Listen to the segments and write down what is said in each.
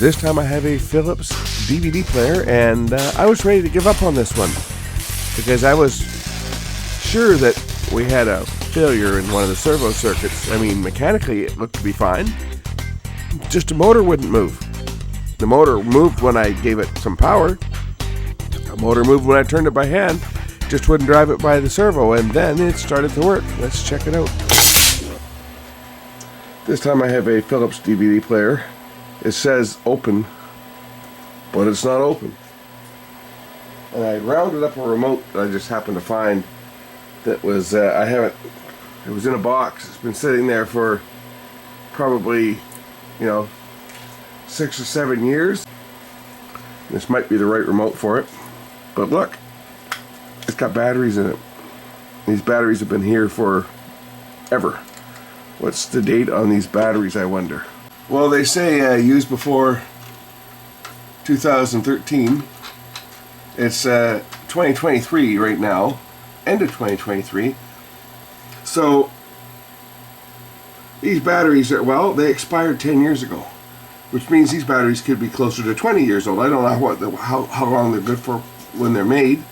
This time I have a Philips DVD player, and I was ready to give up on this one because I was sure that we had a failure in one of the servo circuits. I mean, mechanically it looked to be fine, just the motor wouldn't move. The motor moved when I gave it some power. The motor moved when I turned it by hand, just wouldn't drive it by the servo, and then it started to work. Let's check it out. This time I have a Philips DVD player. It says open, but it's not open. And I rounded up a remote that I just happened to find that was, it was in a box. It's been sitting there for probably, 6 or 7 years. This might be the right remote for it. But look, it's got batteries in it. These batteries have been here for ever. What's the date on these batteries, I wonder? Well, they say used before 2013. It's 2023 right now, end of 2023. So these batteries are, well, they expired 10 years ago, which means these batteries could be closer to 20 years old. I don't know how long they're good for when they're made,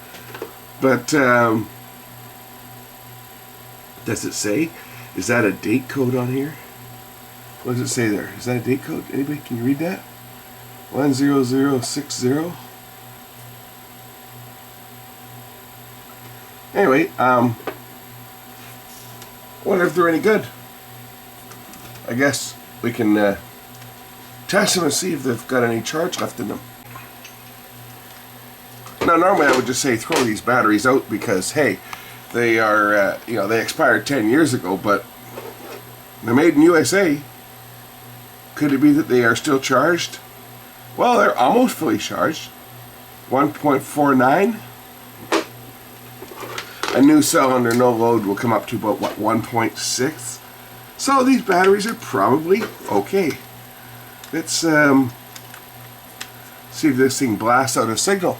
but does it say? Is that a date code on here? What does it say there? Is that a date code? Anybody, can you read that? 10060. Anyway, wonder if they're any good. I guess we can test them and see if they've got any charge left in them. Now, normally I would just say throw these batteries out because, hey, they are, they expired 10 years ago, but they're made in USA. Could it be that they are still charged? Well, they're almost fully charged. 1.49. A new cell under no load will come up to about, 1.6. So these batteries are probably okay. Let's see if this thing blasts out a signal.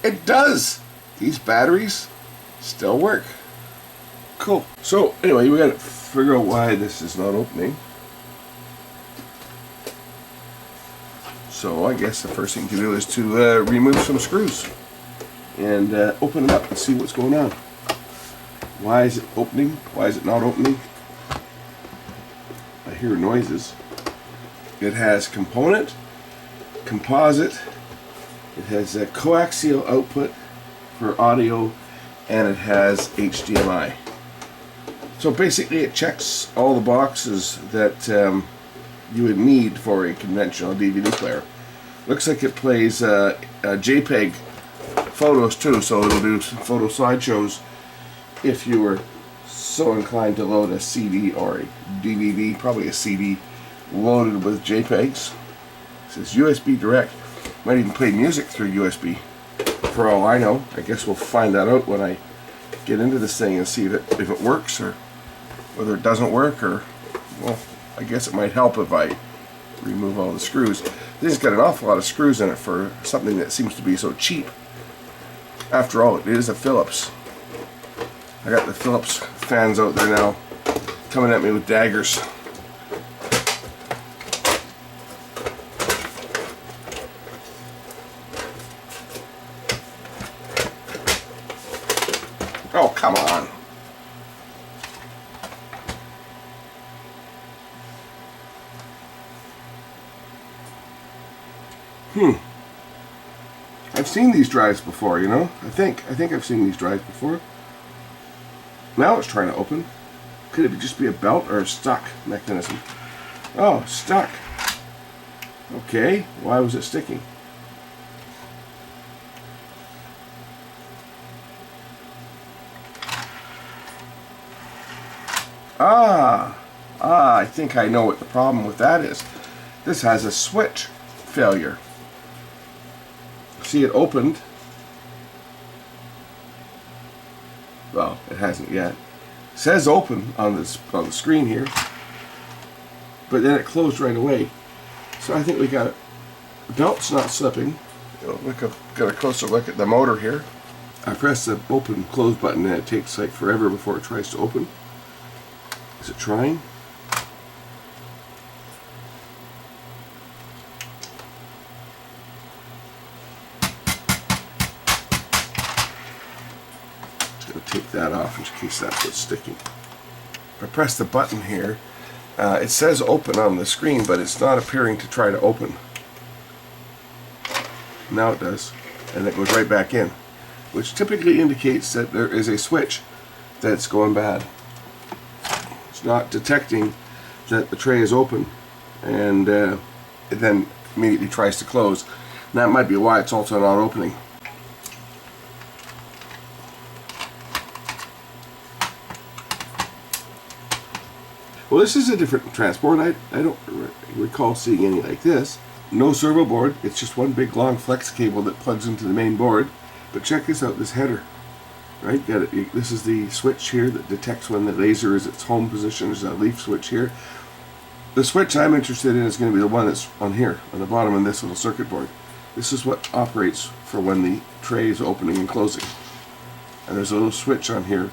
It does! These batteries still work. Cool. So anyway, we gotta figure out why this is not opening. So I guess the first thing to do is to remove some screws and open them up and see what's going on. Why is it opening? Why is it not opening? I hear noises. It has component, composite, it has a coaxial output for audio, and it has HDMI. So basically it checks all the boxes that you would need for a conventional DVD player. Looks like it plays JPEG photos too, so it'll do some photo slideshows if you were so inclined to load a CD or a DVD, probably a CD loaded with JPEGs. It says USB direct. Might even play music through USB. For all I know, I guess we'll find that out when I get into this thing and see if it works or whether it doesn't work, or, well, I guess it might help if I remove all the screws. This has got an awful lot of screws in it for something that seems to be so cheap. After all, it is a Philips. I got the Philips fans out there now coming at me with daggers. Oh, come on. I've seen these drives before, I think I've seen these drives before. Now it's trying to open. Could it just be a belt or a stuck mechanism? Oh, stuck. Okay, why was it sticking? I think I know what the problem with that is. This has a switch failure. See, it opened. Well, it hasn't yet. It says open on the screen here, but then it closed right away. So I think we got it. The belt's not slipping. Got a closer look at the motor here. I press the open close button and it takes like forever before it tries to open. Is it trying? take that off in case that's what's sticking. If I press the button here, it says open on the screen, but it's not appearing to try to open. Now it does, and it goes right back in, which typically indicates that there is a switch that's going bad. It's not detecting that the tray is open, and it then immediately tries to close. And that might be why it's also not opening. Well, this is a different transport. I don't recall seeing any like this. No servo board. It's just one big long flex cable that plugs into the main board. But check this out, this header. Right? Got it. This is the switch here that detects when the laser is its home position. There's a leaf switch here. The switch I'm interested in is going to be the one that's on here, on the bottom of this little circuit board. This is what operates for when the tray is opening and closing. And there's a little switch on here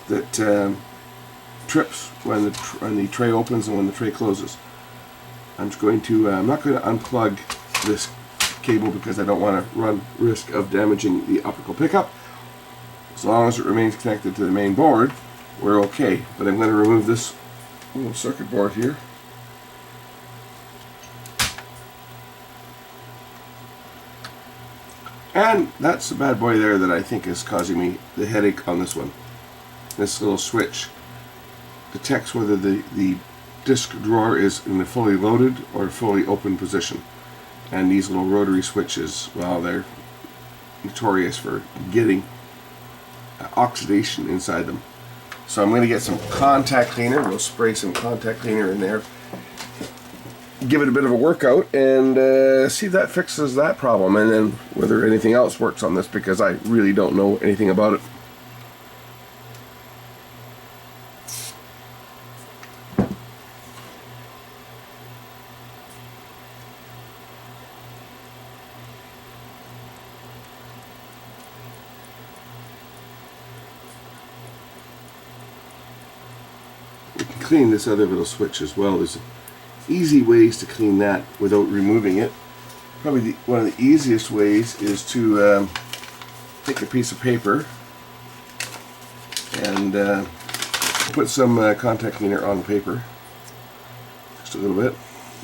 that trips when the tray opens and when the tray closes. I'm not going to unplug this cable because I don't want to run risk of damaging the optical pickup. As long as it remains connected to the main board, we're okay. But I'm going to remove this little circuit board here. And that's the bad boy there that I think is causing me the headache on this one. This little switch detects whether the disk drawer is in a fully loaded or fully open position. And these little rotary switches, well, they're notorious for getting oxidation inside them. So I'm going to get some contact cleaner. We'll spray some contact cleaner in there, give it a bit of a workout, and see if that fixes that problem, and then whether anything else works on this, because I really don't know anything about it. We can clean this other little switch as well. There's easy ways to clean that without removing it. Probably one of the easiest ways is to take a piece of paper and put some contact cleaner on the paper, just a little bit,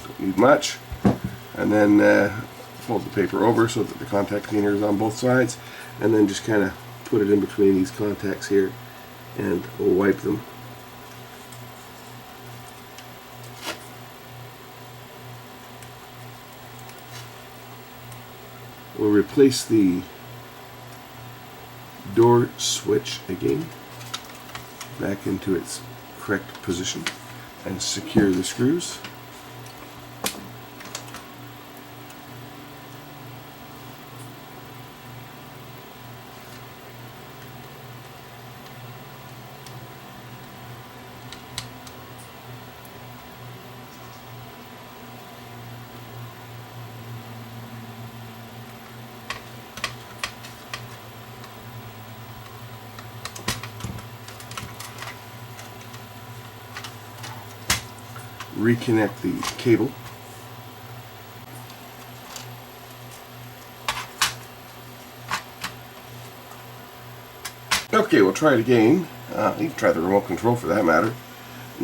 don't need much, and then fold the paper over so that the contact cleaner is on both sides, and then just kind of put it in between these contacts here and we'll wipe them. We'll replace the door switch again back into its correct position and secure the screws. Reconnect the cable. Okay, we'll try it again. You can try the remote control for that matter.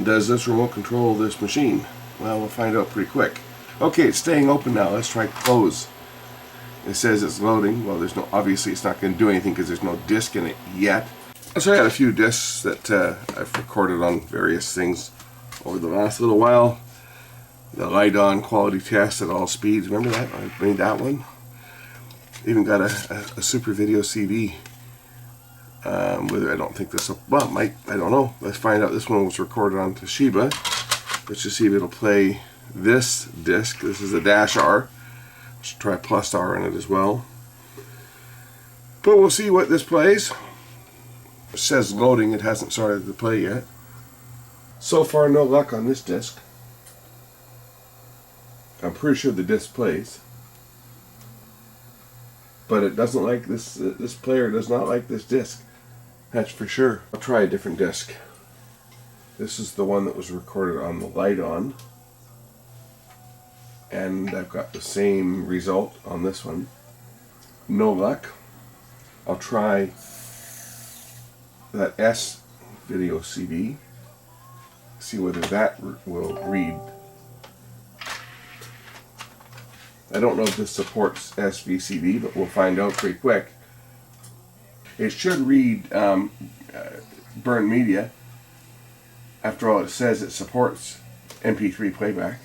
Does this remote control this machine? Well, we'll find out pretty quick. Okay, it's staying open now. Let's try close. It says it's loading. Well, obviously it's not going to do anything because there's no disc in it yet. So I got a few discs that I've recorded on various things over the last little while. The light-on quality test at all speeds. Remember that? I made that one. Even got a super video CD. Whether I don't think this will, well, might, I don't know. Let's find out. This one was recorded on Toshiba. Let's just see if it'll play this disc. This is a Dash R. Let's try Plus R in it as well. But we'll see what this plays. It says loading. It hasn't started to play yet. So far, no luck on this disc. I'm pretty sure the disc plays, but it doesn't like this. This player does not like this disc. That's for sure. I'll try a different disc. This is the one that was recorded on the light-on, and I've got the same result on this one. No luck. I'll try that S video CD, see whether that will read. I don't know if this supports SVCD, but we'll find out pretty quick. It should read burn media. After all, it says it supports MP3 playback.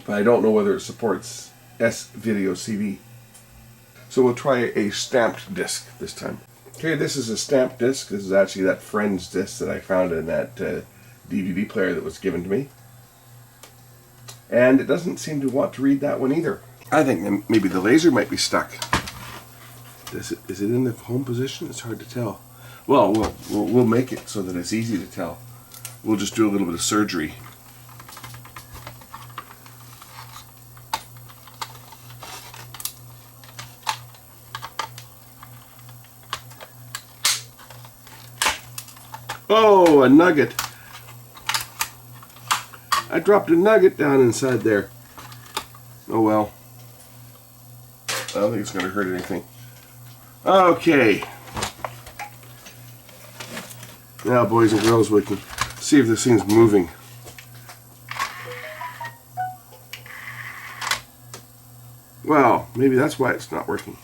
But I don't know whether it supports S video CD. So we'll try a stamped disc this time. Okay, this is a stamped disc. This is actually that Friends disc that I found in that DVD player that was given to me. And it doesn't seem to want to read that one either. I think maybe the laser might be stuck. Is it in the home position? It's hard to tell. Well, we'll make it so that it's easy to tell. We'll just do a little bit of surgery. Oh, a nugget. I dropped a nugget down inside there. Oh well. I don't think it's going to hurt anything. Okay. Now, boys and girls, we can see if this thing's moving. Well, maybe that's why it's not working.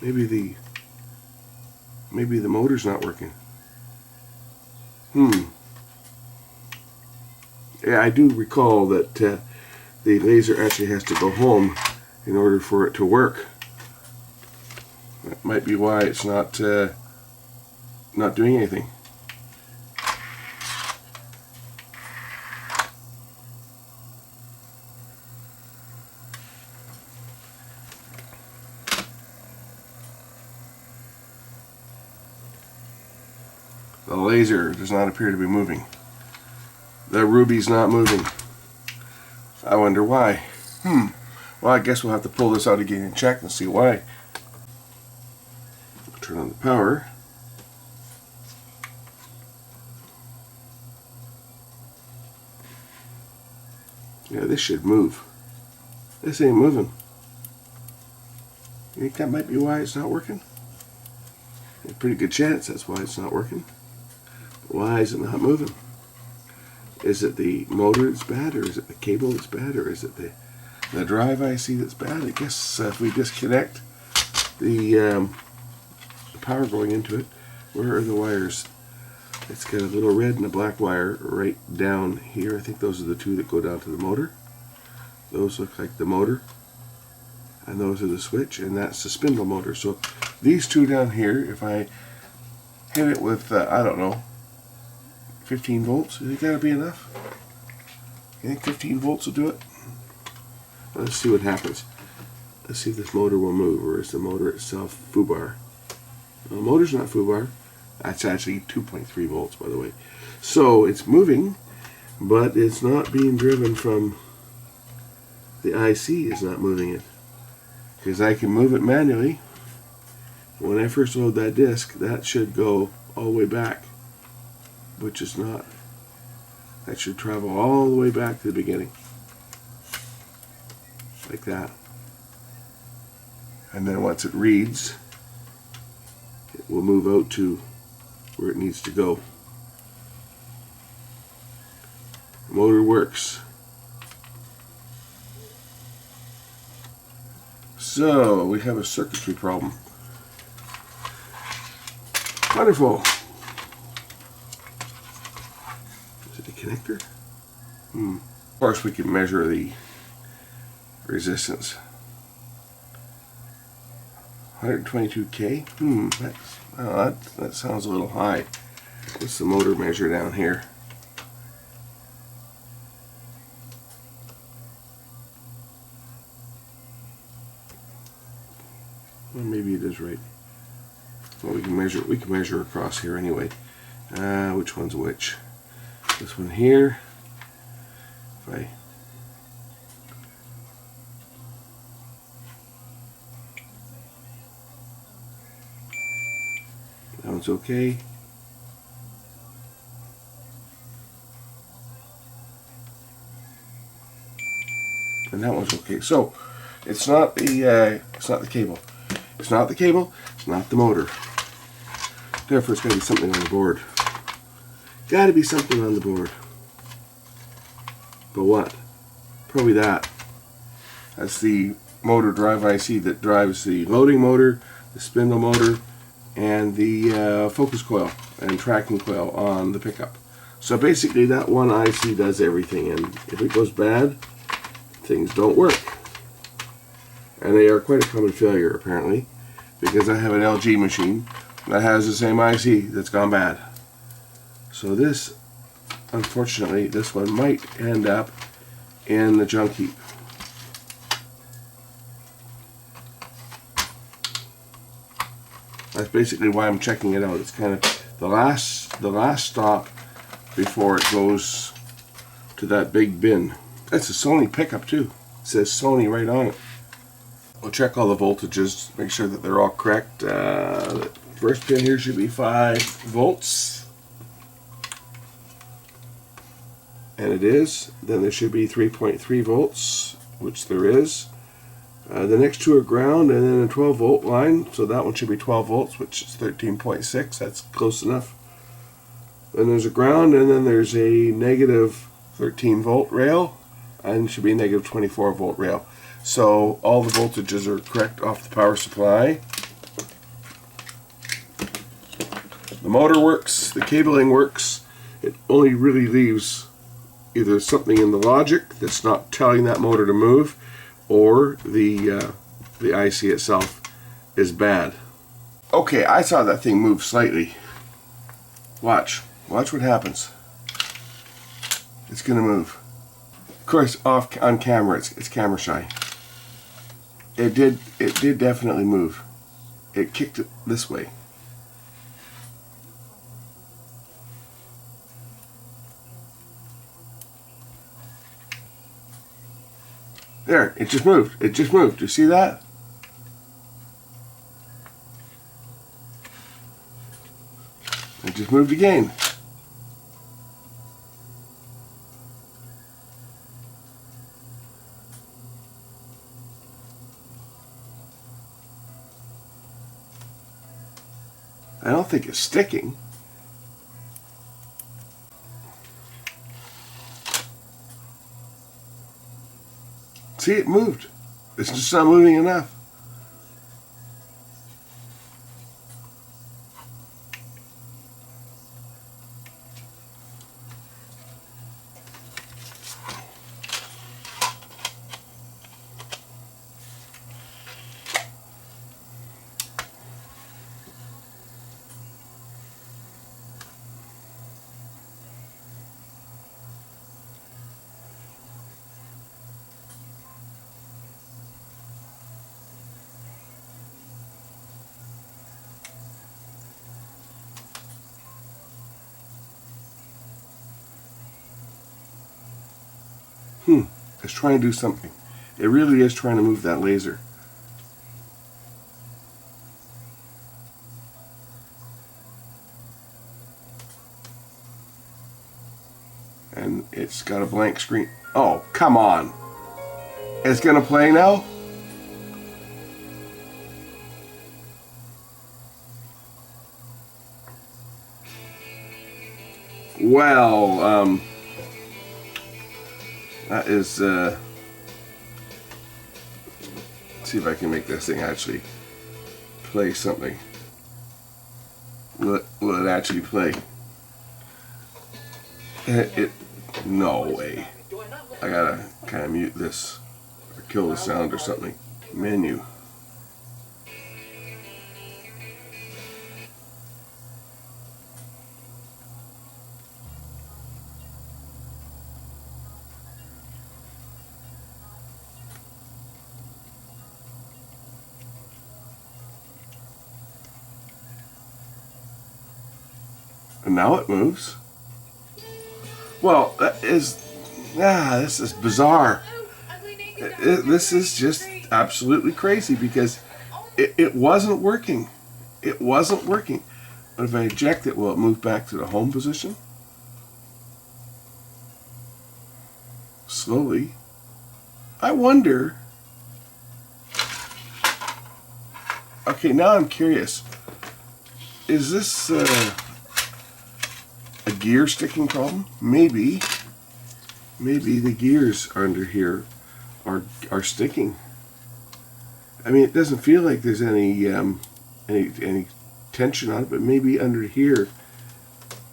Maybe the motor's not working. Yeah, I do recall that the laser actually has to go home in order for it to work. That might be why it's not doing anything. The laser does not appear to be moving. The ruby's not moving. I wonder why. Well, I guess we'll have to pull this out again and check and see why. Turn on the power. Yeah, this should move. This ain't moving. You think that might be why it's not working? There's a pretty good chance that's why it's not working. But why is it not moving? Is it the motor that's bad, or is it the cable that's bad, or is it the drive IC that's bad? I guess if we disconnect the power going into it, where are the wires? It's got a little red and a black wire right down here. I think those are the two that go down to the motor. Those look like the motor, and those are the switch, and that's the spindle motor. So these two down here, if I hit it with, I don't know, 15 volts, you think that'll be enough? You think 15 volts will do it? Let's see what happens. Let's see if this motor will move, or is the motor itself foobar? The motor's not foobar. That's actually 2.3 volts, by the way. So it's moving, but it's not being driven from the IC. Is not moving it, because I can move it manually. When I first load that disc, that should go all the way back, which is not. That should travel all the way back to the beginning, like that. And then once it reads, it will move out to where it needs to go. The motor works. So we have a circuitry problem. Wonderful. Is it a connector? Of course we can measure the resistance. 122K? That sounds a little high. What's the motor measure down here? Well, maybe it is right. Well, we can measure across here anyway. Which one's which? This one here. If I that one's okay. And that one's okay. So it's not the cable. It's not the cable. It's not the motor. Therefore, it's got to be something on the board. Got to be something on the board. But what? Probably that. That's the motor drive IC that drives the loading motor, the spindle motor, and the focus coil and tracking coil on the pickup. So basically that one IC does everything, and if it goes bad, things don't work. And they are quite a common failure apparently, because I have an LG machine that has the same IC that's gone bad. So this, unfortunately, this one might end up in the junk heap. That's basically why I'm checking it out. It's kind of the last stop before it goes to that big bin. That's a Sony pickup too. It says Sony right on it. We'll check all the voltages, make sure that they're all correct. The first pin here should be 5 volts. And it is. Then there should be 3.3 volts, which there is. The next two are ground, and then a 12 volt line, so that one should be 12 volts, which is 13.6. That's close enough. Then there's a ground, and then there's a negative 13 volt rail, and should be a negative 24 volt rail. So all the voltages are correct off the power supply. The motor works, the cabling works. It only really leaves either something in the logic that's not telling that motor to move, or the IC itself is bad. Okay, I saw that thing move slightly. Watch what happens. It's gonna move. Of course, off on camera, it's camera shy. It did definitely move. It kicked it this way. There, it just moved. It just moved. Do you see that? It just moved again. I don't think it's sticking. See, it moved. It's just not moving enough. It's trying to do something. It really is trying to move that laser. And it's got a blank screen. Oh, come on. It's gonna play now? Well, that is, let's see if I can make this thing actually play something. Will it actually play? No way. I gotta kind of mute this or kill the sound or something. Menu. And now it moves. Well, this is bizarre. This is just absolutely crazy because it wasn't working. It wasn't working. But if I eject it, will it move back to the home position? Slowly. I wonder. Okay, now I'm curious. is this a gear sticking problem? Maybe the gears under here are sticking. I mean, it doesn't feel like there's any tension on it, but maybe under here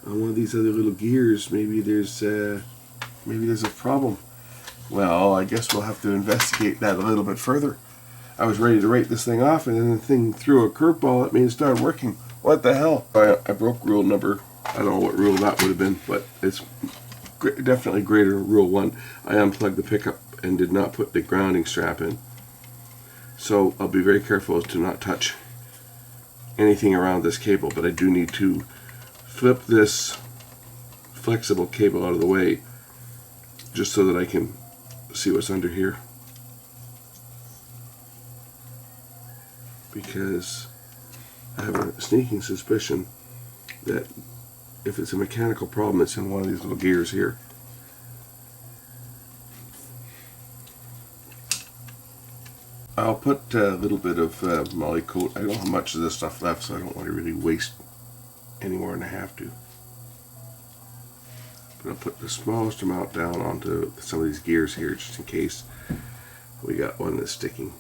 on one of these other little gears, maybe there's a problem. Well, I guess we'll have to investigate that a little bit further. I was ready to write this thing off, and then the thing threw a curveball at me and started working. What the hell? I broke rule number, I don't know what rule that would have been, but it's definitely greater than rule 1. I unplugged the pickup and did not put the grounding strap in. So I'll be very careful as to not touch anything around this cable, but I do need to flip this flexible cable out of the way just so that I can see what's under here, because I have a sneaking suspicion that if it's a mechanical problem, it's in one of these little gears here. I'll put a little bit of Molly coat. I don't have much of this stuff left, so I don't want to really waste any more than I have to. But I'll put the smallest amount down onto some of these gears here, just in case we got one that's sticking.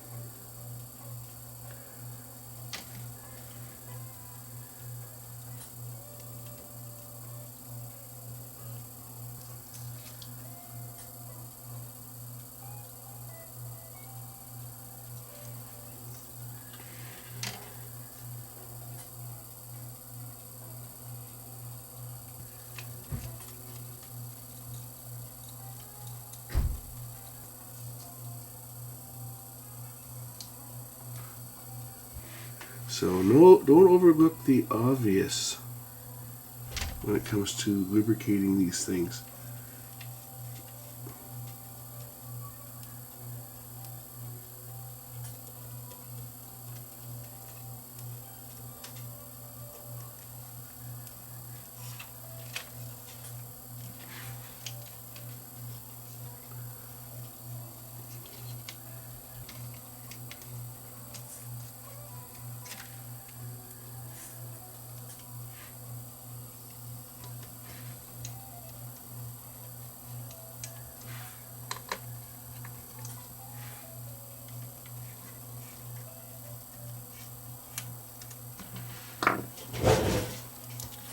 So don't overlook the obvious when it comes to lubricating these things.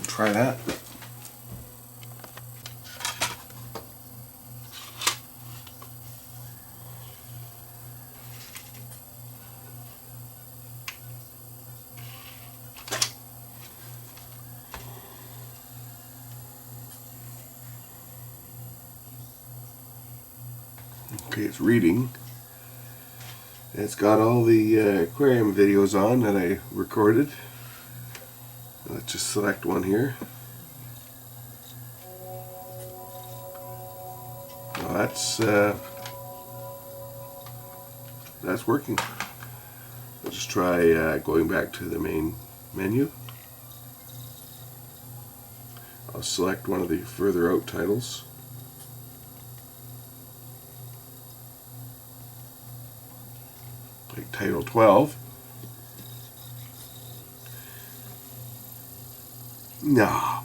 Try that. Okay, it's reading. It's got all the aquarium videos on that I recorded. Let's just select one here. Well, that's working. I'll just try going back to the main menu. I'll select one of the further out titles. Like title 12. No.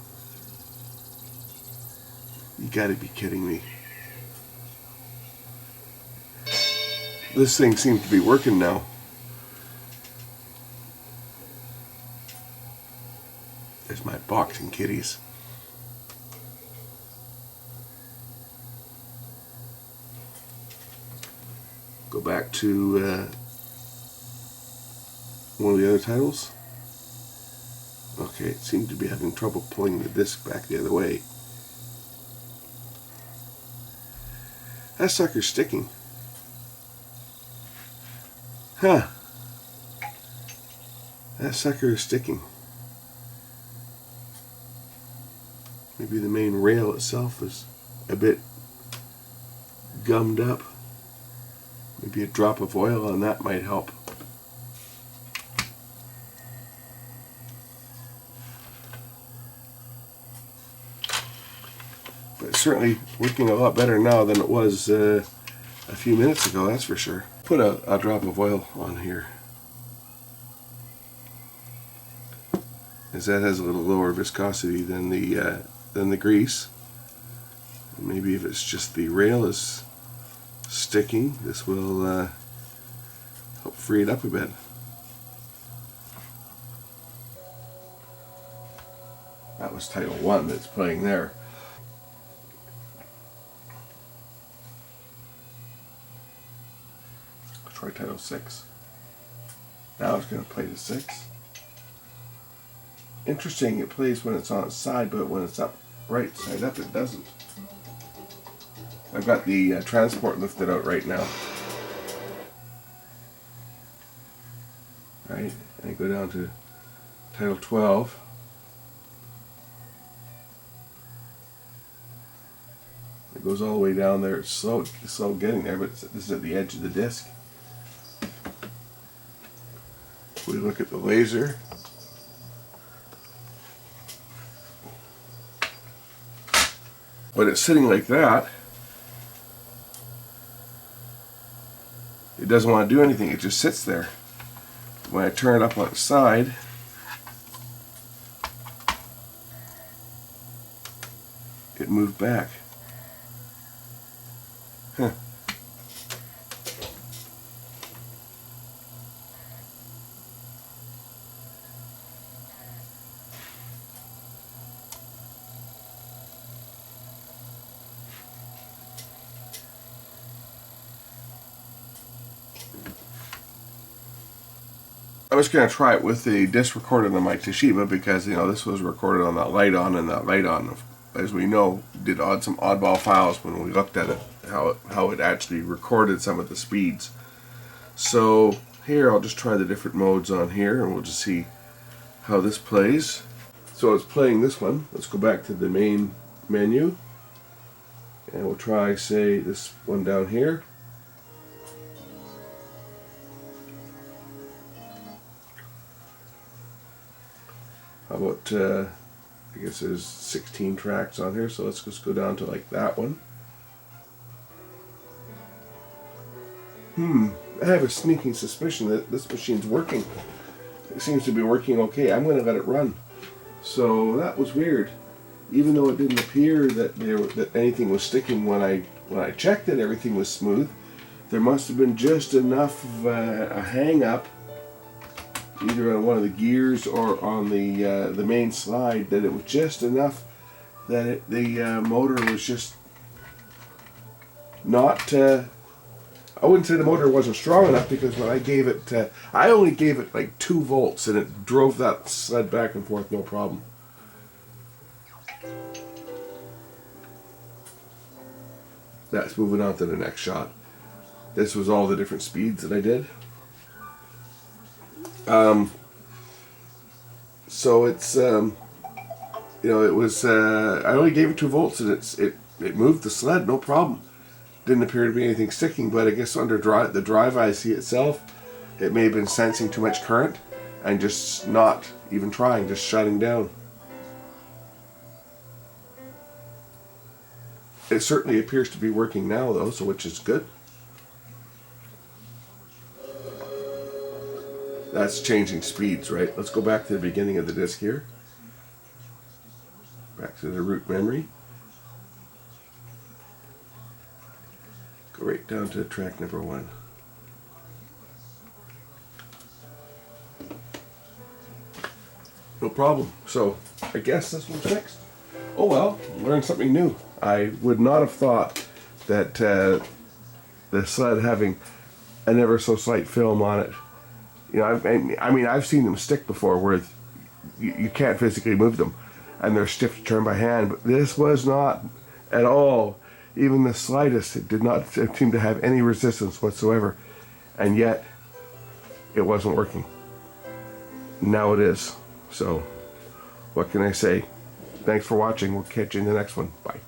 You gotta be kidding me. This thing seems to be working now. There's my boxing kitties. Go back to one of the other titles. Okay, it seemed to be having trouble pulling the disc back the other way. That sucker's sticking. Huh. That sucker is sticking. Maybe the main rail itself is a bit gummed up. Maybe a drop of oil on that might help. But it's certainly working a lot better now than it was a few minutes ago, that's for sure. Put a drop of oil on here. as that has a little lower viscosity than the grease. Maybe if it's just the rail is sticking, this will help free it up a bit. That was Title 1 that's playing there. Let's try Title 6. Now it's going to play to 6. Interesting, it plays when it's on its side, but when it's up, right side up, it doesn't. I've got the transport lifted out right now. Right, and I go down to Title 12. It goes all the way down there. It's slow getting there, but this is at the edge of the disc. We look at the laser. When it's sitting like that, it doesn't want to do anything. It just sits there. When I turn it up on its side, it moved back. Huh. I was going to try it with the disc recorded on my Toshiba because, you know, this was recorded on that light on, and that light on, as we know, did some oddball files when we looked at it, how it actually recorded some of the speeds. So here I'll just try the different modes on here, and we'll just see how this plays. So it's playing this one. Let's go back to the main menu, and we'll try, say, this one down here. How about, I guess there's 16 tracks on here, so let's just go down to like that one. I have a sneaking suspicion that this machine's working. It seems to be working okay. I'm going to let it run. So that was weird. Even though it didn't appear that anything was sticking when I checked it, everything was smooth. There must have been just enough of a hang up, either on one of the gears or on the main slide, that it was just enough that the motor was just not. I wouldn't say the motor wasn't strong enough, because when I gave it, I only gave it like 2 volts, and it drove that sled back and forth no problem. That's moving on to the next shot. This was all the different speeds that I did. So it's you know, it was I only gave it 2 volts, and it moved the sled no problem. Didn't appear to be anything sticking, but I guess under the drive IC itself, it may have been sensing too much current and just not even trying, just shutting down. It certainly appears to be working now though, so which is good. That's changing speeds, right? Let's go back to the beginning of the disc here. Back to the root memory. Go right down to track number 1. No problem. So I guess this one's fixed. Oh well, learned something new. I would not have thought that the sled having an ever so slight film on it. You know, I mean, I've seen them stick before where you can't physically move them, and they're stiff to turn by hand. But this was not at all, even the slightest. It did not seem to have any resistance whatsoever, and yet it wasn't working. Now it is. So, what can I say? Thanks for watching. We'll catch you in the next one. Bye.